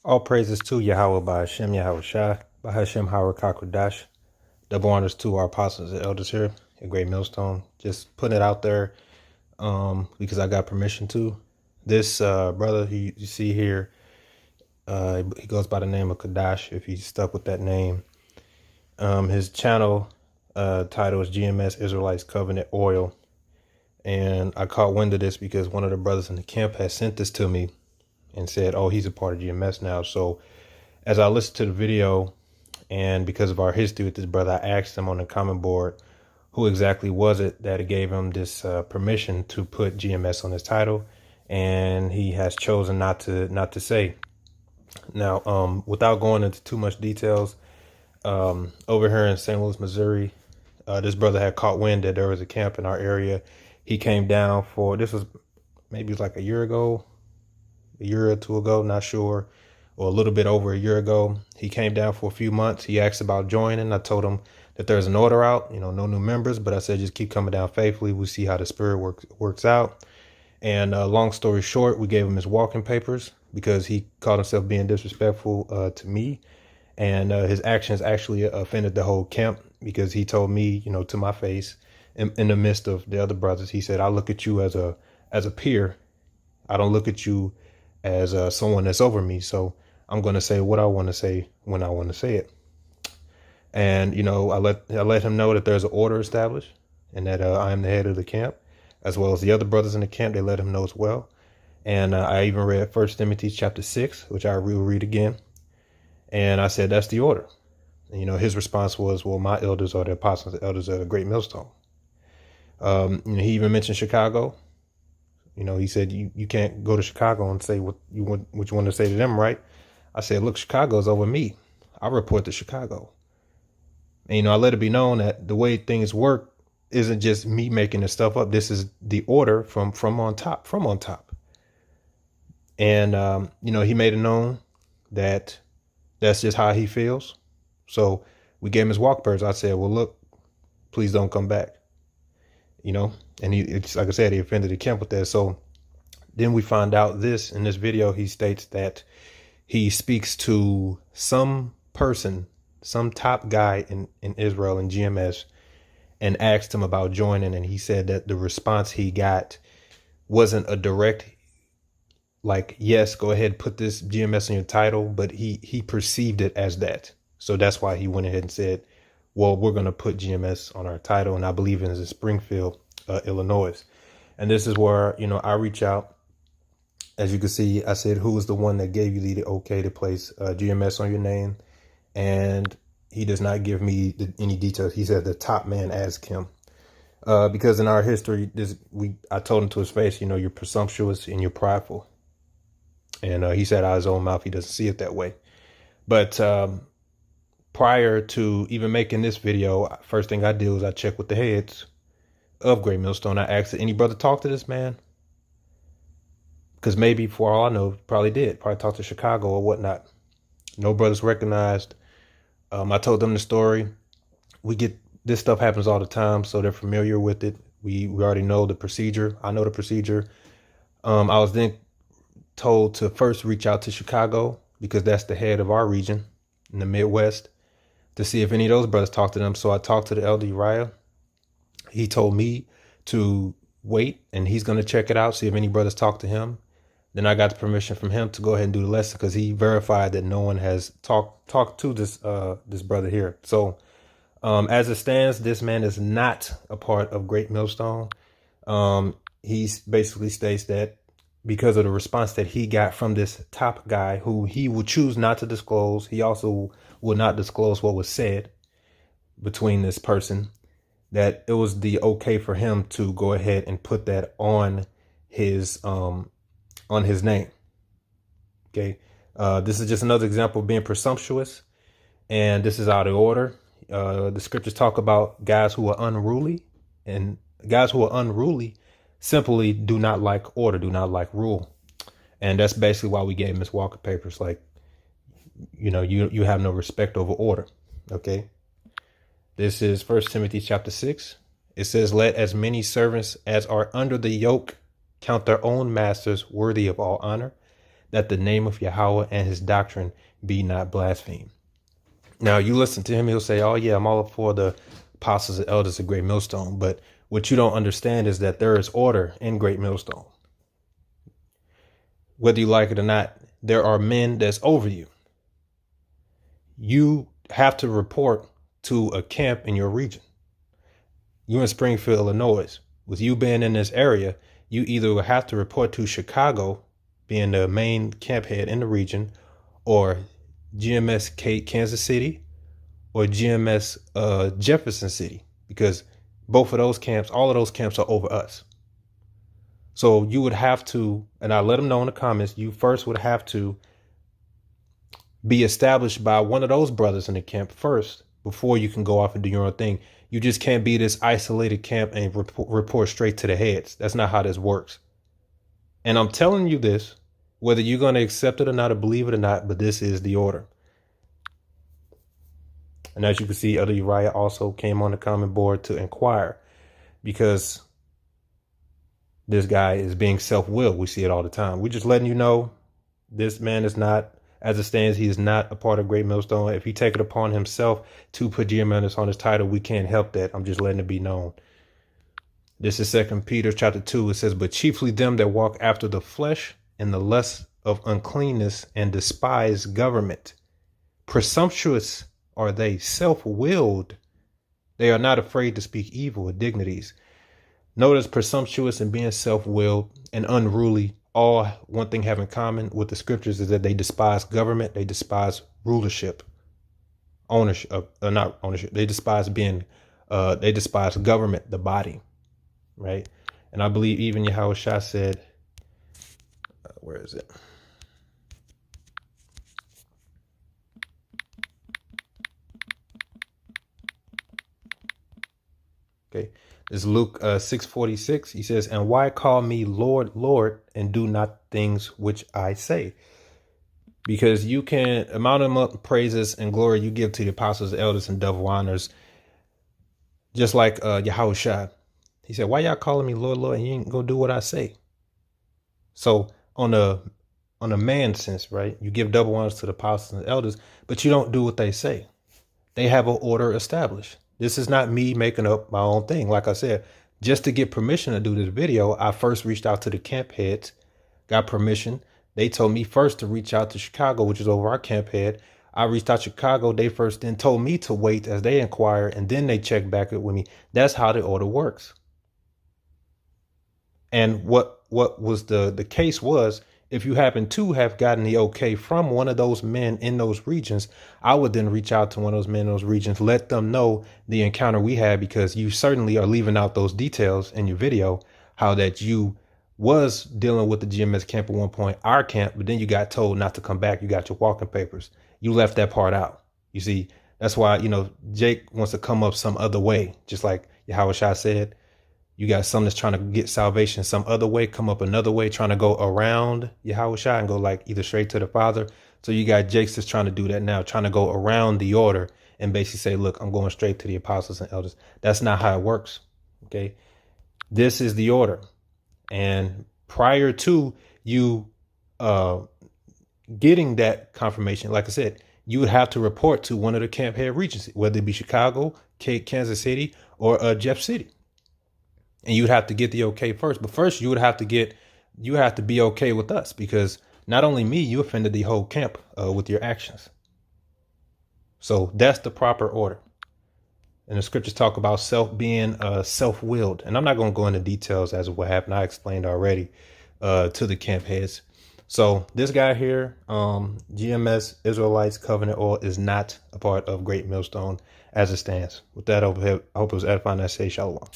All praises to Yahweh by Hashem Yahweh Shai, by Hashem Harakakodash. Double honors to our apostles and elders here at Great Millstone. Just putting it out there because I got permission to. This brother you see here, he goes by the name of Kadash, if he's stuck with that name. His channel title is GMS Israelites Covenant Oil. And I caught wind of this because one of the brothers in the camp had sent this to me and said, oh, he's a part of GMS now. So as I listened to the video, and because of our history with this brother, I asked him on the comment board, who exactly was it that gave him this permission to put GMS on his title? And he has chosen not to say. Now, without going into too much details, over here in St. Louis, Missouri, this brother had caught wind that there was a camp in our area. He came down for, this was maybe like a year ago, a year or two ago, not sure, or a little bit over a year ago. He came down for a few months. He asked about joining. I told him that there's an order out, no new members, but I said, just keep coming down faithfully. We'll see how the spirit works out. And long story short, we gave him his walking papers because he caught himself being disrespectful to me. And his actions actually offended the whole camp because he told me, to my face in the midst of the other brothers, he said, I look at you as a peer. I don't look at you as someone that's over me. So I'm going to say what I want to say when I want to say it. And, I let him know that there's an order established and that I am the head of the camp, as well as the other brothers in the camp. They let him know as well. And I even read 1 Timothy chapter 6, which I will read again. And I said, that's the order. And, his response was, well, my elders are the apostles, the elders are the Great Millstone. He even mentioned Chicago. He said, you can't go to Chicago and say what you want to say to them, right? I said, look, Chicago's over me. I report to Chicago. And, I let it be known that the way things work isn't just me making this stuff up. This is the order from on top. And, he made it known that that's just how he feels. So we gave him his walk papers. I said, well, look, please don't come back. And it's like I said, he offended the camp with that. So then we find out this in this video, he states that he speaks to some person, some top guy in Israel in GMS, and asked him about joining. And he said that the response he got wasn't a direct, like, yes, go ahead, put this GMS in your title, but he perceived it as that. So that's why he went ahead and said, well, we're going to put GMS on our title. And I believe in Springfield, Illinois. And this is where, I reach out. As you can see, I said, who was the one that gave you the okay to place GMS on your name? And he does not give me any details. He said the top man asked him. Because in our history, I told him to his face, you're presumptuous and you're prideful. And he said out of his own mouth, he doesn't see it that way. But prior to even making this video, first thing I did was I checked with the heads of Great Millstone. I asked, did any brother talk to this man? Because maybe, for all I know, probably talked to Chicago or whatnot. No brothers recognized. I told them the story. This stuff happens all the time, so they're familiar with it. We already know the procedure. I know the procedure. I was then told to first reach out to Chicago because that's the head of our region in the Midwest, to see if any of those brothers talked to them. So I talked to the elder Uriah. He told me to wait and he's going to check it out, see if any brothers talked to him. Then I got the permission from him to go ahead and do the lesson because he verified that no one has talked to this brother here. So as it stands, this man is not a part of Great Millstone. He basically states that because of the response that he got from this top guy who he will choose not to disclose. He also will not disclose what was said between this person, that it was the okay for him to go ahead and put that on his name. Okay. This is just another example of being presumptuous, and this is out of order. The scriptures talk about guys who are unruly, and guys who are unruly simply do not like order, do not like rule. And that's basically why we gave him his walking papers. Like, you have no respect over order. Okay. This is 1 Timothy chapter 6. It says, let as many servants as are under the yoke count their own masters worthy of all honor, that the name of Yahweh and his doctrine be not blasphemed. Now, you listen to him, he'll say, oh, yeah, I'm all for the apostles and elders of Great Millstone. But what you don't understand is that there is order in Great Millstone. Whether you like it or not, there are men that's over you. You have to report to a camp in your region. You in Springfield, Illinois. With you being in this area, you either have to report to Chicago, being the main camp head in the region, or GMS Kansas City, or GMS Jefferson City, because both of those camps, all of those camps are over us. So you would have to, and I let them know in the comments, you first would have to be established by one of those brothers in the camp first before you can go off and do your own thing. You just can't be this isolated camp and report straight to the heads. That's not how this works. And I'm telling you this, whether you're going to accept it or not, or believe it or not, but this is the order. And as you can see, Elder Uriah also came on the comment board to inquire, because this guy is being self-willed. We see it all the time. We're just letting you know this man is not, as it stands, he is not a part of Great Millstone. If he take it upon himself to put GMS on his title, we can't help that. I'm just letting it be known. This is 2 Peter chapter 2. It says, but chiefly them that walk after the flesh and the lust of uncleanness and despise government. Presumptuous are they, self-willed. They are not afraid to speak evil with dignities. Notice presumptuous and being self-willed and unruly, all one thing have in common with the scriptures is that they despise government. They despise rulership, ownership, not ownership. They despise they despise government, the body, right? And I believe even Yahweh Shah said, where is it? Okay, this is Luke 6:46. He says, and why call me Lord, Lord, and do not things which I say? Because you can amount of praises and glory you give to the apostles, elders, and double honors, just like Yahweh Shah. He said, why y'all calling me Lord, Lord, and you ain't gonna do what I say? So on a man sense, right? You give double honors to the apostles and elders, but you don't do what they say. They have an order established. This is not me making up my own thing. Like I said, just to get permission to do this video, I first reached out to the camp heads, got permission. They told me first to reach out to Chicago, which is over our camp head. I reached out to Chicago. They first then told me to wait as they inquire, and then they check back with me. That's how the order works. And what was the case was, if you happen to have gotten the okay from one of those men in those regions, I would then reach out to one of those men in those regions, let them know the encounter we had, because you certainly are leaving out those details in your video, how that you was dealing with the GMS camp at one point, our camp, but then you got told not to come back. You got your walking papers. You left that part out. You see, that's why, Jake wants to come up some other way, just like Yahweh Shah said. You got some that's trying to get salvation some other way, come up another way, trying to go around Yahweh Shah and go like either straight to the Father. So you got Jake's that's trying to do that now, trying to go around the order and basically say, look, I'm going straight to the apostles and elders. That's not how it works. Okay. This is the order. And prior to you getting that confirmation, like I said, you would have to report to one of the camp head regions, whether it be Chicago, Kansas City, or Jeff City. And you'd have to get the okay first. But first, you have to be okay with us, because not only me, you offended the whole camp with your actions. So that's the proper order. And the scriptures talk about being self-willed. And I'm not going to go into details as of what happened. I explained already to the camp heads. So this guy here, GMS Israelites Covenant Oil, is not a part of Great Millstone as it stands. With that, I hope it was edifying. I say shalom.